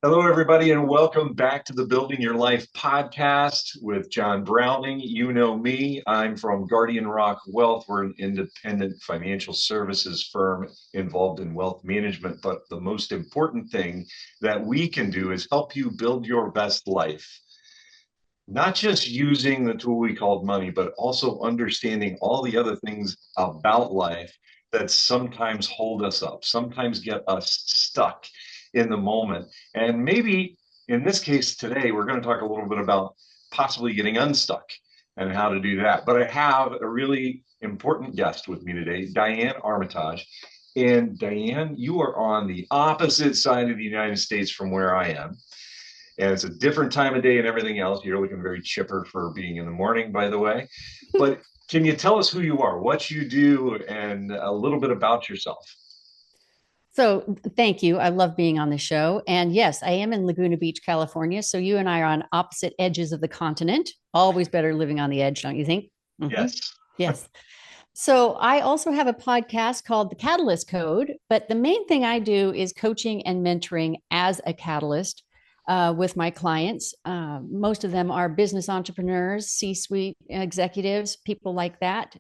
Hello, everybody, and welcome back to the Building Your Life podcast with John Browning. You know me. I'm from Guardian Rock Wealth. We're an independent financial services firm involved in wealth management. But the most important thing that we can do is help you build your best life. Not just using the tool we called money, but also understanding all the other things about life that sometimes hold us up, sometimes get us stuck in the moment. And maybe in this case today, we're going to talk a little bit about possibly getting unstuck and how to do that. But I have a really important guest with me today, Diane Armitage. And Diane, you are on the opposite side of the United States from where I am. And it's a different time of day and everything else. You're looking very chipper for being in the morning, by the way. But can you tell us who you are, what you do, and a little bit about yourself? So thank you. I love being on the show. And yes, I am in Laguna Beach, California. So you and I are on opposite edges of the continent. Always better living on the edge, don't you think? Hmm. Yes. Yes. So I also have a podcast called The Catalyst Code, but the main thing I do is coaching and mentoring as a catalyst with my clients. Most of them are business entrepreneurs, C-suite executives, people like that,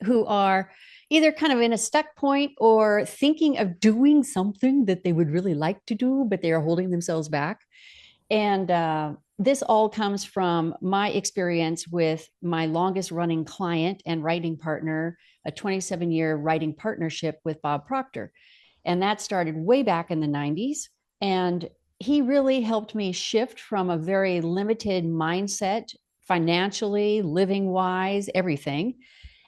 who are either kind of in a stuck point or thinking of doing something that they would really like to do, but they are holding themselves back. And this all comes from my experience with my longest running client and writing partner, a 27-year writing partnership with Bob Proctor. And that started way back in the 90s. And he really helped me shift from a very limited mindset, financially, living wise, everything.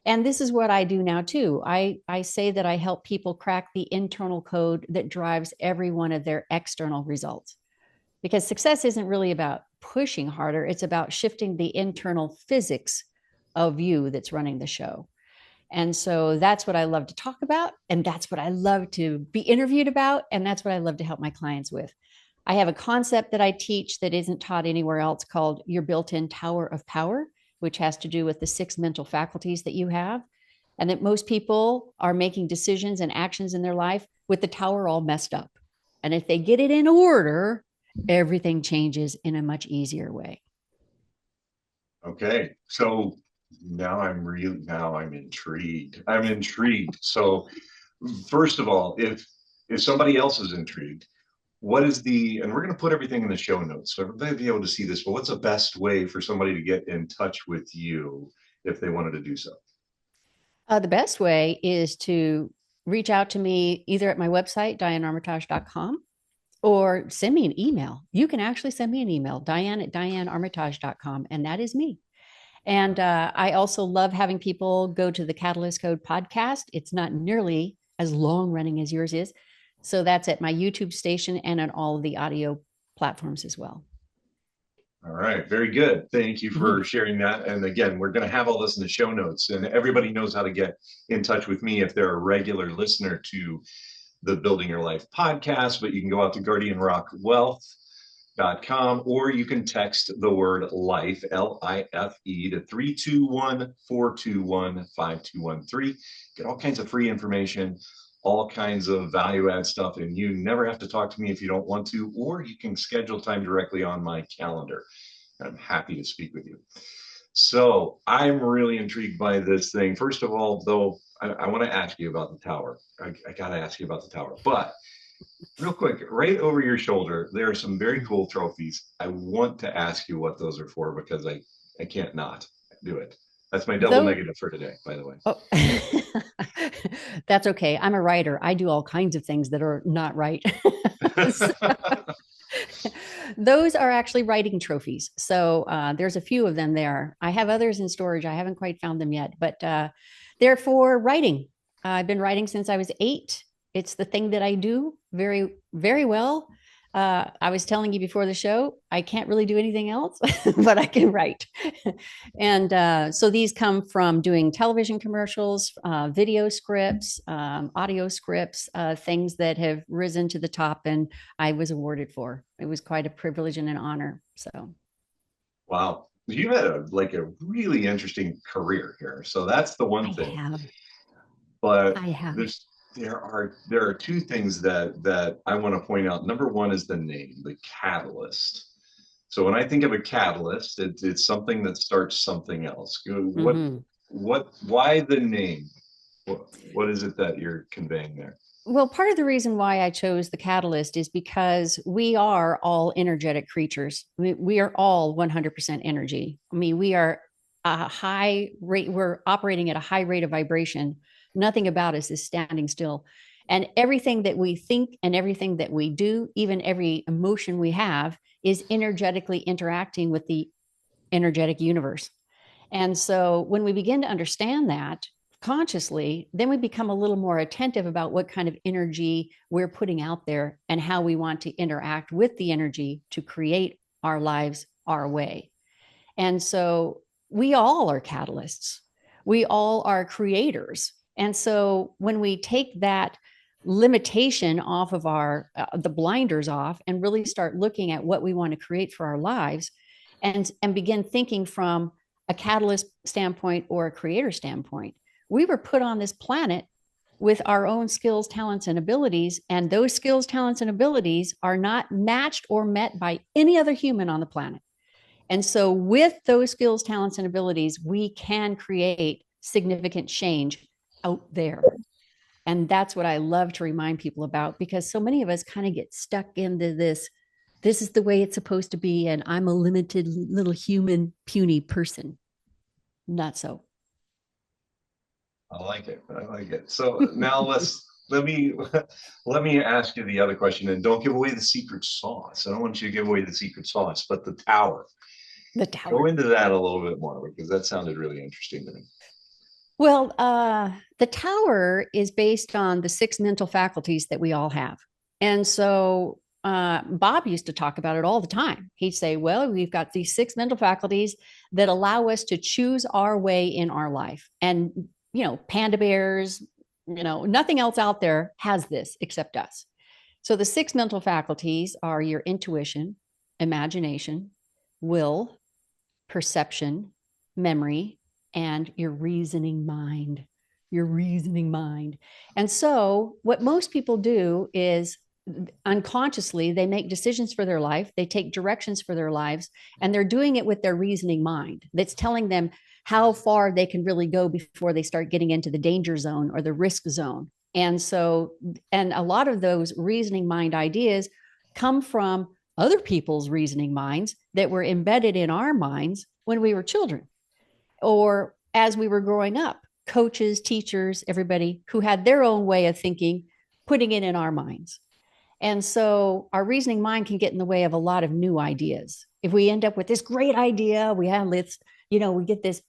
And this is what I do now too. I say that I help people crack the internal code that drives every one of their external results, because success isn't really about pushing harder. It's about shifting the internal physics of you that's running the show. And so that's what I love to talk about. And that's what I love to be interviewed about. And that's what I love to help my clients with. I have a concept that I teach that isn't taught anywhere else called your built in tower of power, which has to do with the six mental faculties that you have. And that most people are making decisions and actions in their life with the tower all messed up. And if they get it in order, everything changes in a much easier way. Okay. So now I'm intrigued. I'm intrigued. So first of all, if somebody else is intrigued, what is and we're going to put everything in the show notes so everybody will be able to see this, but what's the best way for somebody to get in touch with you if they wanted to do so? The best way is to reach out to me either at my website, dianearmitage.com, or send me an email. You can actually send me an email, Diane at dianearmitage.com, and that is me. And I also love having people go to the Catalyst Code podcast. It's not nearly as long running as yours is. So that's at my YouTube station and on all of the audio platforms as well. All right, very good. Thank you Mhm. for sharing that. And again, we're going to have all this in the show notes, and everybody knows how to get in touch with me if they're a regular listener to the Building Your Life podcast. But you can go out to guardianrockwealth.com, or you can text the word life, LIFE, to 321-421-5213. Get all kinds of free information, all kinds of value add stuff, and you never have to talk to me if you don't want to, or you can schedule time directly on my calendar. I'm happy to speak with you. So I'm really intrigued by this thing. First of all, though, I want to ask you about the tower. I got to ask you about the tower. But real quick, right over your shoulder, there are some very cool trophies. I want to ask you what those are for because I can't not do it. That's my double Though, negative for today, by the way. oh, that's okay. I'm a writer. I do all kinds of things that are not right. So, those are actually writing trophies. So there's a few of them there. I have others in storage. I haven't quite found them yet, but they're for writing. I've been writing since I was 8. It's the thing that I do very, very well. I was telling you before the show, I can't really do anything else, but I can write. And so these come from doing television commercials, video scripts, audio scripts, things that have risen to the top and I was awarded for. It was quite a privilege and an honor. So Wow. You had a really interesting career here. So that's the I one thing. have, But I have. There are two things that I want to point out. Number one is the name, the catalyst. So when I think of a catalyst, it's something that starts something else. Mm-hmm. Why the name? What is it that you're conveying there? Well, part of the reason why I chose the catalyst is because we are all energetic creatures. We are all 100% energy. I mean, we are a high rate, we're operating at a high rate of vibration. Nothing about us is standing still. And everything that we think and everything that we do, even every emotion we have, is energetically interacting with the energetic universe. And so when we begin to understand that consciously, then we become a little more attentive about what kind of energy we're putting out there and how we want to interact with the energy to create our lives our way. And so we all are catalysts. We all are creators. And so when we take that limitation off of the blinders off and really start looking at what we want to create for our lives and begin thinking from a catalyst standpoint or a creator standpoint, we were put on this planet with our own skills, talents, and abilities. And those skills, talents, and abilities are not matched or met by any other human on the planet. And so, with those skills, talents, and abilities, we can create significant change out there. And that's what I love to remind people about, because so many of us kind of get stuck into this is the way it's supposed to be. And I'm a limited little human, puny person. Not so. I like it. I like it. So now let me let me ask you the other question, and don't give away the secret sauce. I don't want you to give away the secret sauce, but the tower. The Go tower. into that a little bit more because that sounded really interesting to me. Well, the tower is based on the six mental faculties that we all have. And so Bob used to talk about it all the time. He'd say, well, we've got these six mental faculties that allow us to choose our way in our life. And, panda bears, nothing else out there has this except us. So the six mental faculties are your intuition, imagination, will, perception, memory, and your reasoning mind. Your reasoning mind. And so, what most people do is unconsciously they make decisions for their life, they take directions for their lives, and they're doing it with their reasoning mind that's telling them how far they can really go before they start getting into the danger zone or the risk zone. And so, and a lot of those reasoning mind ideas come from other people's reasoning minds that were embedded in our minds when we were children or as we were growing up. Coaches, teachers, everybody who had their own way of thinking, putting it in our minds. And so our reasoning mind can get in the way of a lot of new ideas. If we end up with this great idea, we get this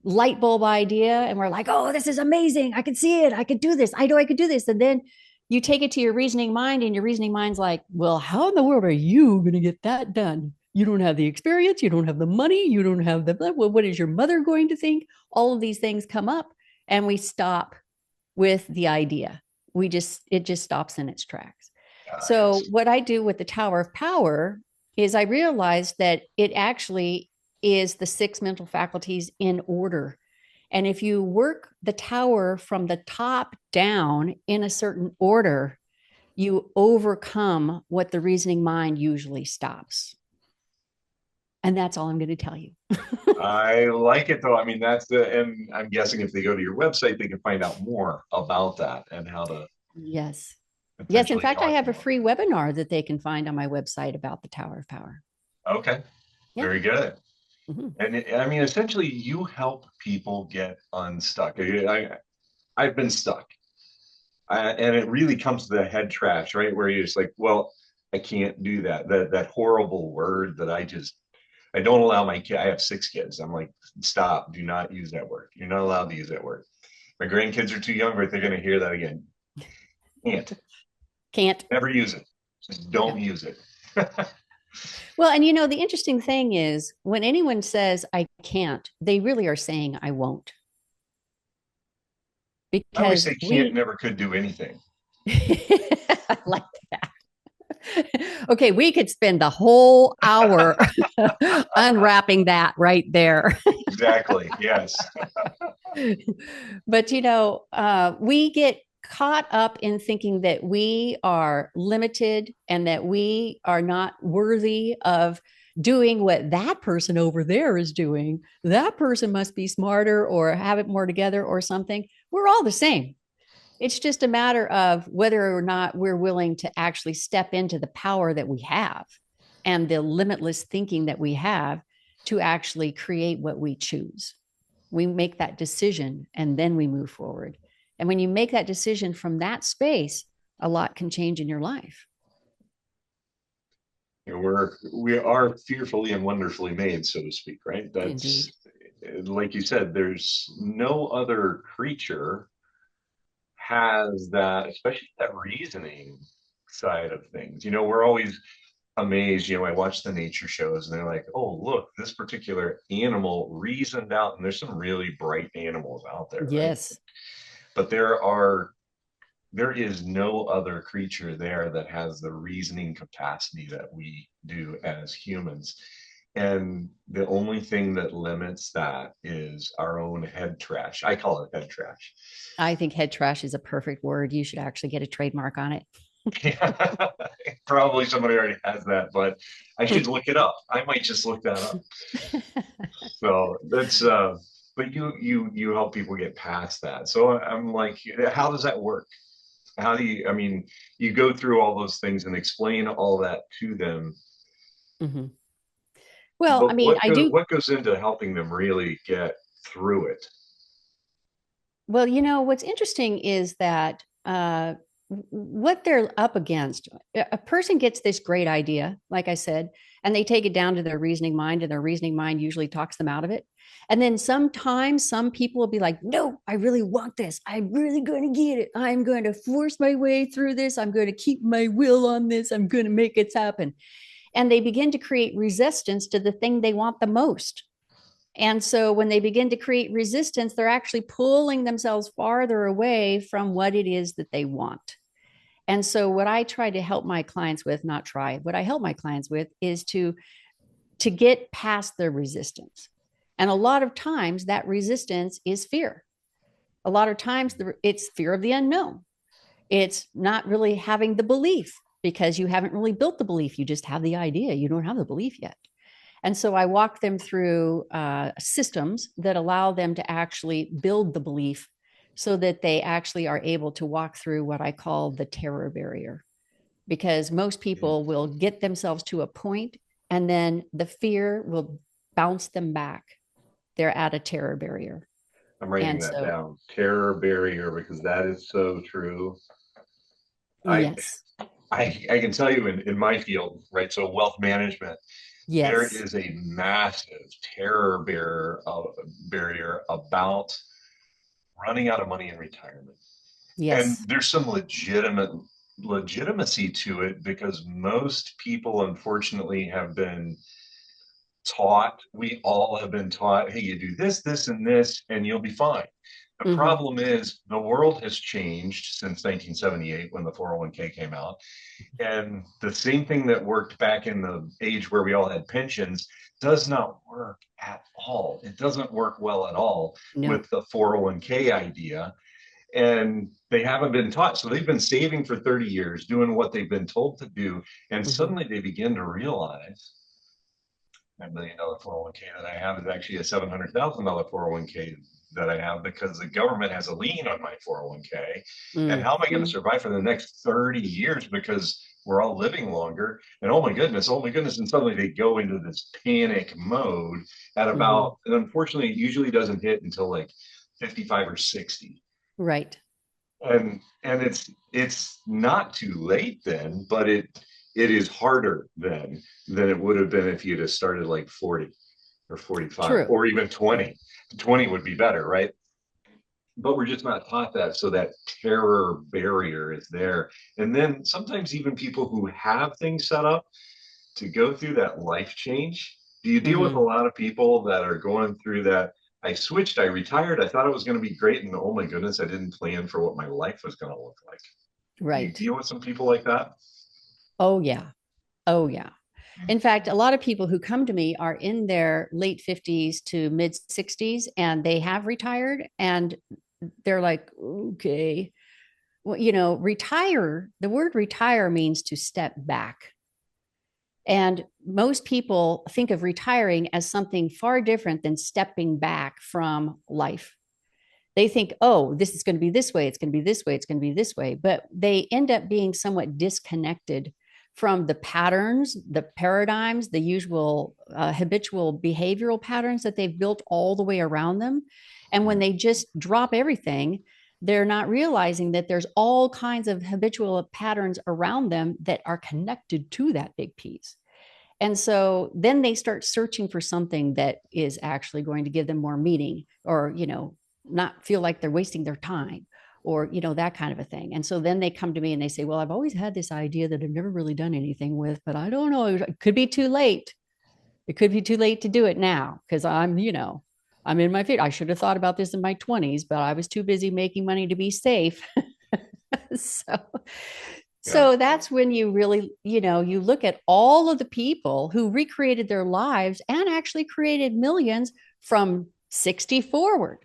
light bulb idea and we're like, oh, this is amazing. I can see it. I could do this. I know I could do this. And then you take it to your reasoning mind and your reasoning mind's like, well, how in the world are you going to get that done? You don't have the experience. You don't have the money. You don't have well, what is your mother going to think? All of these things come up and we stop with the idea. It just stops in its tracks. So Yes. what I do with the Tower of Power is I realize that it actually is the six mental faculties in order. And if you work the tower from the top down in a certain order, you overcome what the reasoning mind usually stops. And that's all I'm going to tell you. I like it though. I mean, and I'm guessing if they go to your website, they can find out more about that and how to Yes. Yes. In potentially fact, I join have a more. free webinar that they can find on my website about the Tower of Power. Okay, Yeah. very good. Mm-hmm. And I mean, essentially, you help people get unstuck. I've been stuck, and it really comes to the head trash, right? Where you're just like, well, I can't do that. That horrible word that I don't allow my kid. I have six kids. I'm like, stop. Do not use that word. You're not allowed to use that word. My grandkids are too young, but they're going to hear that again. Can't. Can't. Never use it. Just don't Yeah. use it. Well, and the interesting thing is when anyone says I can't, they really are saying I won't. I always Because say can't, never could do anything. I like that. Okay, we could spend the whole hour unwrapping that right there. Exactly. Yes. But we get caught up in thinking that we are limited and that we are not worthy of doing what that person over there is doing. That person must be smarter or have it more together or something. We're all the same. It's just a matter of whether or not we're willing to actually step into the power that we have and the limitless thinking that we have to actually create what we choose. We make that decision and then we move forward. And when you make that decision from that space, a lot can change in your life. We are fearfully and wonderfully made, so to speak, right? Indeed. That's like you said, there's no other creature has that, especially that reasoning side of things. We're always amazed. I watch the nature shows and they're like, oh, look, this particular animal reasoned out, and there's some really bright animals out there, right? Yes. But there is no other creature there that has the reasoning capacity that we do as humans. And the only thing that limits that is our own head trash. I call it head trash. I think head trash is a perfect word. You should actually get a trademark on it. Yeah, probably somebody already has that, but I should look it up. I might just look that up. So that's but you help people get past that. So I'm like, how does that work? How do you, I mean, you go through all those things and explain all that to them. Mm-hmm. Well, I But mean, I do. what goes into helping them really get through it? Well, what's interesting is that what they're up against, a person gets this great idea, like I said, and they take it down to their reasoning mind, and their reasoning mind usually talks them out of it. And then sometimes some people will be like, no, I really want this. I'm really going to get it. I'm going to force my way through this. I'm going to keep my will on this. I'm going to make it happen. And they begin to create resistance to the thing they want the most. And so when they begin to create resistance, they're actually pulling themselves farther away from what it is that they want. And so what I try to help my clients with, not try, what I help my clients with is to get past the resistance. And a lot of times that resistance is fear. A lot of times it's fear of the unknown. It's not really having the belief because you haven't really built the belief. You just have the idea. You don't have the belief yet. And so I walk them through systems that allow them to actually build the belief so that they actually are able to walk through what I call the terror barrier. Because most people will get themselves to a point and then the fear will bounce them back. They're at a terror barrier. I'm writing And that so, down. Terror barrier, because that is so true. I yes, I can tell you in my field, right? So wealth management, there yes, is a massive terror barrier about running out of money in retirement. And yes. there's some legitimacy to it because most people unfortunately have been taught, we all have been taught, hey, you do this, this, and this, and you'll be fine. The Mm-hmm. problem is the world has changed since 1978 when the 401k came out. And the same thing that worked back in the age where we all had pensions does not work at all. It doesn't work well at all No. with the 401k idea. And they haven't been taught. So they've been saving for 30 years, doing what they've been told to do. And Mm-hmm. suddenly they begin to realize $1 million 401k that I have is actually a $700,000 401k that I have because the government has a lien on my 401k. And how am I going to Mm-hmm. survive for the next 30 years because we're all living longer? And oh my goodness, oh my goodness. And suddenly they go into this panic mode at Mm-hmm. about, and unfortunately, it usually doesn't hit until like 55 or 60. Right. And it's not too late then, but it is harder then than it would have been if you'd have started like 40 or 45 True. or even 20. 20 would be better, right? But we're just not taught that. So that terror barrier is there. And then sometimes even people who have things set up to go through that life change. Do you deal with a Mm-hmm. lot of people that are going through that? I switched, I retired, I thought it was going to be great. And oh my goodness, I didn't plan for what my life was going to look like. Do you Right. deal with some people like that? Oh, yeah. Oh, yeah. In fact, a lot of people who come to me are in their late 50s to mid 60s and they have retired and they're like, okay, well, retire, the word retire means to step back. And most people think of retiring as something far different than stepping back from life. They think, oh, this is going to be this way, it's going to be this way, it's going to be this way. But they end up being somewhat disconnected from the patterns, the paradigms, the usual habitual behavioral patterns that they've built all the way around them. And when they just drop everything, they're not realizing that there's all kinds of habitual patterns around them that are connected to that big piece. And so then they start searching for something that is actually going to give them more meaning, or, not feel like they're wasting their time, or, that kind of a thing. And so then they come to me and they say, well, I've always had this idea that I've never really done anything with, but I don't know. It could be too late. It could be too late to do it now because I'm in my feet. I should have thought about this in my 20s, but I was too busy making money to be safe. so Yeah. so that's when you really, you look at all of the people who recreated their lives and actually created millions from 60 forward.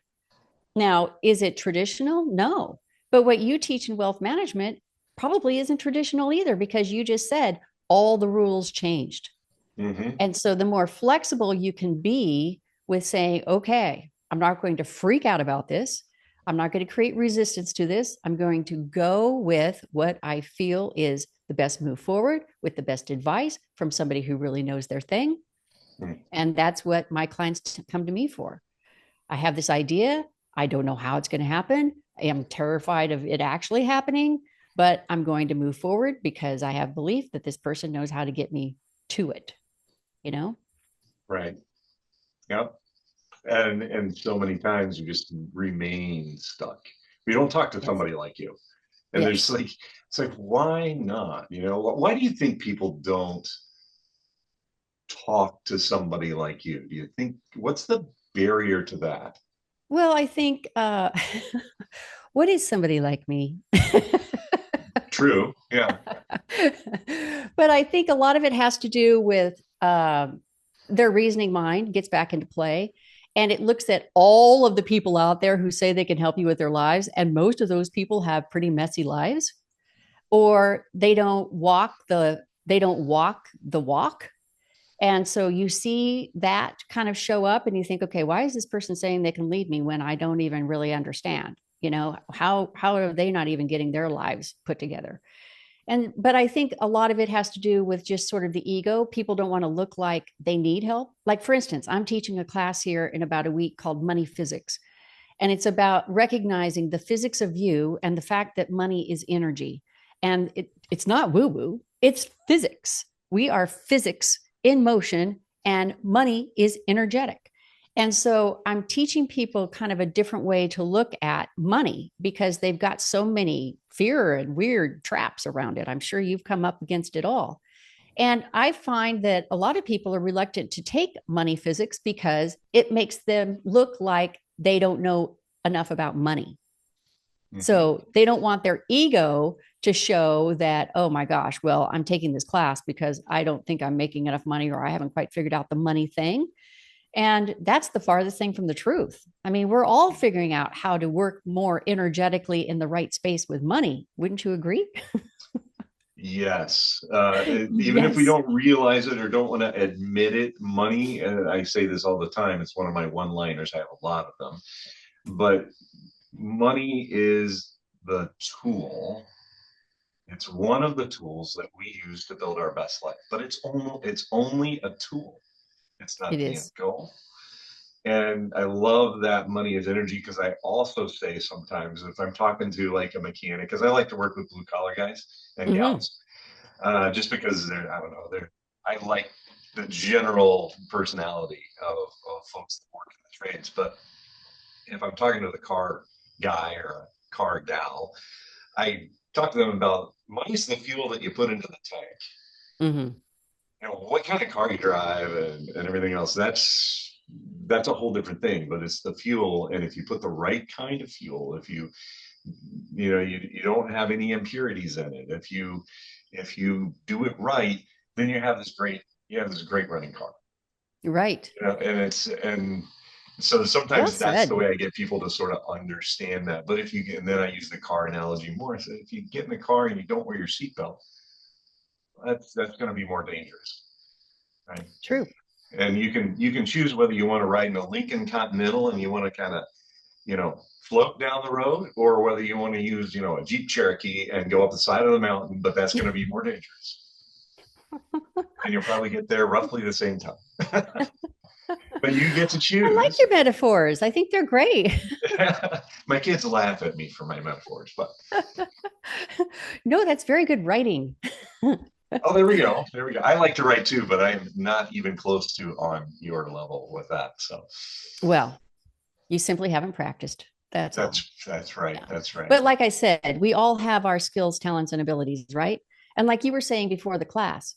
Now, is it traditional? No. But what you teach in wealth management probably isn't traditional either, because you just said all the rules changed. Mm-hmm. And so the more flexible you can be with saying, okay, I'm not going to freak out about this. I'm not going to create resistance to this. I'm going to go with what I feel is the best move forward with the best advice from somebody who really knows their thing. Mm. And that's what my clients come to me for. I have this idea. I don't know how it's going to happen. I am terrified of it actually happening, but I'm going to move forward because I have belief that this person knows how to get me to it, you know? Right. Yep. And so many times we just remain stuck. We don't talk to Yes. somebody like you. And there's Yes. like, it's like, why not? Why do you think people don't talk to somebody like you? Do you think, what's the barrier to that? Well, I think, what is somebody like me? True. Yeah. But I think a lot of it has to do with their reasoning mind gets back into play. And it looks at all of the people out there who say they can help you with their lives. And most of those people have pretty messy lives, or they don't walk the walk. And so you see that kind of show up and you think, okay, why is this person saying they can lead me when I don't even really understand? How are they not even getting their lives put together? But I think a lot of it has to do with just sort of the ego. People don't want to look like they need help. Like, for instance, I'm teaching a class here in about a week called Money Physics. And it's about recognizing the physics of you and the fact that money is energy. And it's not woo woo, it's physics. We are physics in motion, and money is energetic. And so I'm teaching people kind of a different way to look at money because they've got so many fear and weird traps around it. I'm sure you've come up against it all. And I find that a lot of people are reluctant to take money physics because it makes them look like they don't know enough about money. Mm-hmm. So they don't want their ego to show that, oh my gosh, well, I'm taking this class because I don't think I'm making enough money, or I haven't quite figured out the money thing. And that's the farthest thing from the truth. I mean, we're all figuring out how to work more energetically in the right space with money. Wouldn't you agree? Yes. Even if we Yes. don't realize it or don't want to admit it, money, I say this all the time, it's one of my one-liners. I have a lot of them. But money is the tool. It's one of the tools that we use to build our best life, but it's only a tool. It's not It the end is. goal. And I love that money is energy because I also say sometimes if I'm talking to like a mechanic, because I like to work with blue collar guys and Mm-hmm. gals, just because I don't know, I like the general personality of folks that work in the trades. But if I'm talking to the car guy or a car gal, I talk to them about money's the fuel that you put into the tank. Mm-hmm. What kind of car you drive and everything else. That's a whole different thing, but it's the fuel. And if you put the right kind of fuel, if you don't have any impurities in it, if you do it right, then you have this great running car. Right. And So Well sometimes that's the said. way I get people to sort of understand that. But if you get, and then I use the car analogy more. So if you get in the car and you don't wear your seatbelt, that's going to be more dangerous, right? True. And you can choose whether you want to ride in a Lincoln Continental and you want to kind of float down the road, or whether you want to use a Jeep Cherokee and go up the side of the mountain. But that's going to be more dangerous, and you'll probably get there roughly the same time. But you get to I like choose. your metaphors. I think they're great. My kids laugh at me for my metaphors, but No, that's very good writing. oh, there we go. There we go. I like to write too, but I'm not even close to on your level with that. So Well, you simply haven't practiced. That's all. that's right. Yeah. That's right. But like I said, we all have our skills, talents, and abilities, right? And like you were saying before the class,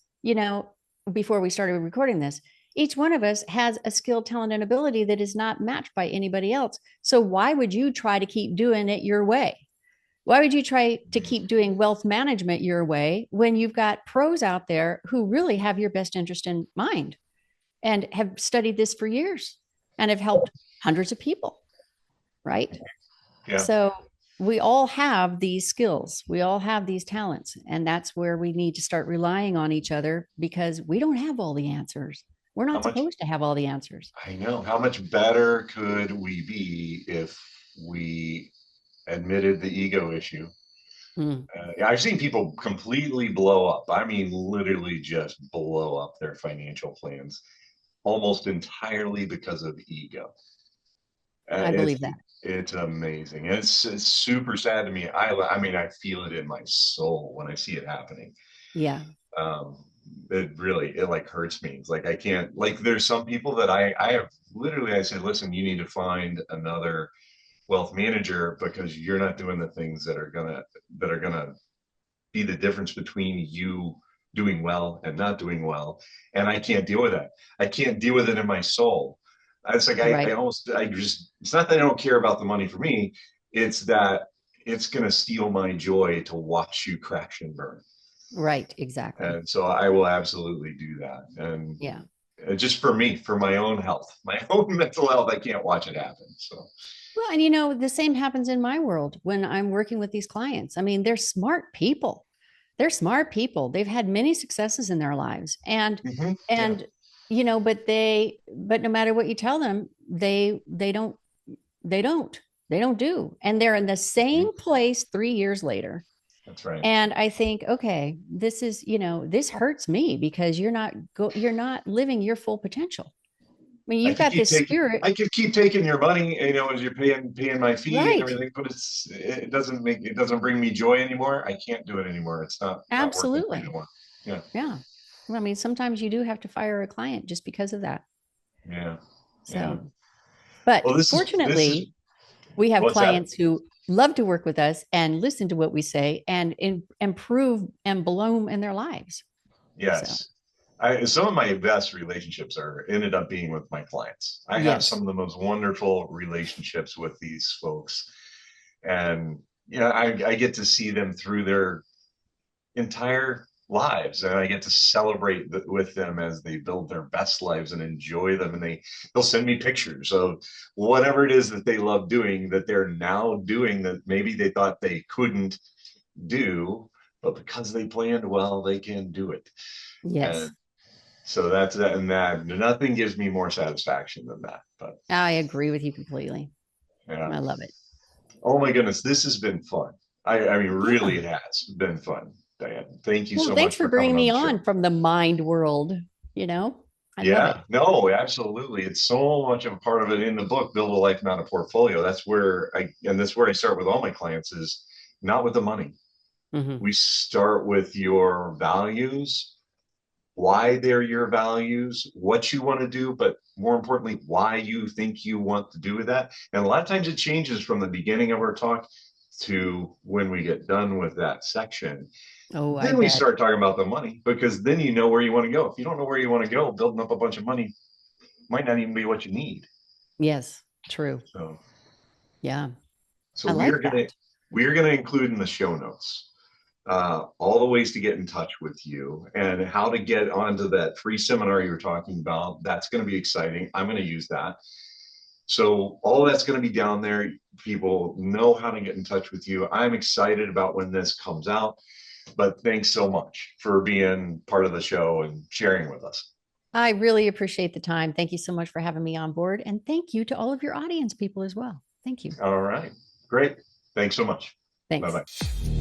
before we started recording this, each one of us has a skill, talent, and ability that is not matched by anybody else. So why would you try to keep doing it your way? Why would you try to keep doing wealth management your way when you've got pros out there who really have your best interest in mind and have studied this for years and have helped hundreds of people, right? Yeah. So we all have these skills, we all have these talents, and that's where we need to start relying on each other because we don't have all the answers. We're How not much? supposed to have all the answers. I know. How much better could we be if we admitted the ego issue? Mm, I've seen people completely blow up. I mean, literally just blow up their financial plans almost entirely because of ego. Uh, I it's believe that. it's amazing. It's super sad to me. I mean, I feel it in my soul when I see it happening. Yeah. Um, it like hurts me. It's like I can't, like there's some people that I have literally I said, listen, you need to find another wealth manager because you're not doing the things that are gonna be the difference between you doing well and not doing well. And I can't deal with that. I can't deal with it in my soul. It's like I Right. almost I just it's not that I don't care about the money for me, it's that it's gonna steal my joy to watch you crash and burn. Right. Exactly. And so I will absolutely do that. And Yeah. just for me, for my own health, my own mental health, I can't watch it happen. So Well, and the same happens in my world when I'm working with these clients. I mean, they're smart people. They're smart people. They've had many successes in their lives. And yeah, and but no matter what you tell them, they don't they don't do. And they're in the mhm, same place 3 years later. that's right. And I think, okay, this hurts me because you're not living your full potential. I mean, I you've could got keep this taking spirit, I could keep taking your money, as you're paying my fee and right? everything, but it doesn't bring me joy anymore. I can't do it anymore. It's not working for me Absolutely. anymore. Yeah, Yeah. Well, I mean, sometimes you do have to fire a client just because of that. yeah, yeah. So, but Well, this is fortunately, we have what's that? clients who love to work with us and listen to what we say and improve and bloom in their lives. So, Yes. Some of my best relationships are ended up being with my clients. I have some yes. of the most wonderful relationships with these folks. And I get to see them through their entire lives, and I get to celebrate with them as they build their best lives and enjoy them. And they'll send me pictures of whatever it is that they love doing that they're now doing that maybe they thought they couldn't do, but because they planned well, they can do it. And Yes. so that's that, and that nothing gives me more satisfaction than that. But I agree with you completely. yeah. I love it. Oh my goodness, this has been fun. I mean, really, Yeah. it has been fun, Diane. Thank you Well, so thanks much for for coming bringing on me the show. on from the mind world. You know, I love Yeah, it. no, absolutely. It's so much of a part of it in the book, Build a Life, Not a Portfolio. That's where I start with all my clients is not with the money. Hmm. We start with your values, why they're your values, what you want to do, but more importantly, why you think you want to do that. And a lot of times it changes from the beginning of our talk to when we get done with that section. Oh, I Then we bet. start talking about the money because then you know where you want to go. If you don't know where you want to go, building up a bunch of money might not even be what you need. Yes, true. So, Yeah, so I we are like gonna that. we are gonna include in the show notes all the ways to get in touch with you and how to get onto that free seminar you were talking about. That's going to be exciting. I'm going to use that. So all that's going to be down there. People know how to get in touch with you. I'm excited about when this comes out, but thanks so much for being part of the show and sharing with us. I really appreciate the time. Thank you so much for having me on board. And thank you to all of your audience people as well. Thank you. All right. Great. Thanks so much. Thanks. Bye-bye.